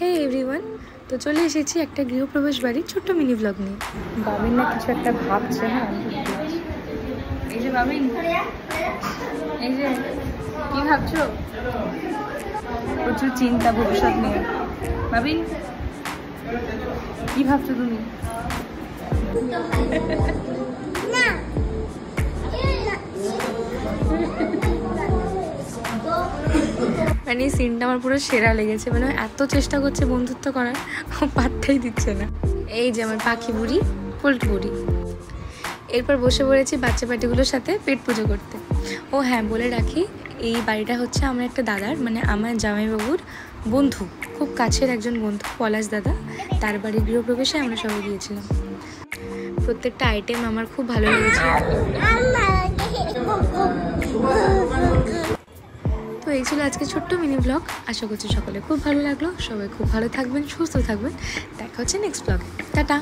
হে everyone, তো চলে এসেছি একটা গৃহপ্রবেশ বাড়ির ছোট্ট মিনি ব্লগ নিয়ে। বাবিন না কিছু একটা ভাবছে। হ্যাঁ, এই যে বাবিন, এই যে কি ভাবছো? প্রচুর চিন্তা ভবিষ্যৎ নিয়ে। বাবিন, কি ভাবছো তুমি? মানে এই সিনটা আমার পুরো সেরা লেগেছে। মানে এত চেষ্টা করছে বন্ধুত্ব করার, পাত্তাই দিচ্ছে না। এই যে আমার পাখি বুড়ি, পোল্ট্রি বুড়ি। এরপর বসে পড়েছি বাচ্চা পাটিগুলোর সাথে পেট পুজো করতে। ও হ্যাঁ, বলে রাখি, এই বাড়িটা হচ্ছে আমার একটা দাদার, মানে আমার জামাইবাবুর বন্ধু, খুব কাছের একজন বন্ধু, পলাশ দাদা। তার বাড়ির গৃহপ্রবেশে আমরা সবাই গিয়েছিলাম। প্রত্যেকটা আইটেম আমার খুব ভালো লেগেছে। তো এই ছিল আজকে ছোট্ট মিনি ব্লগ। আশা করছি সকলে খুব ভালো লাগলো। সবাই খুব ভালো থাকবেন, সুস্থ থাকবেন। দেখা হচ্ছে নেক্সট ব্লগে। টাটা।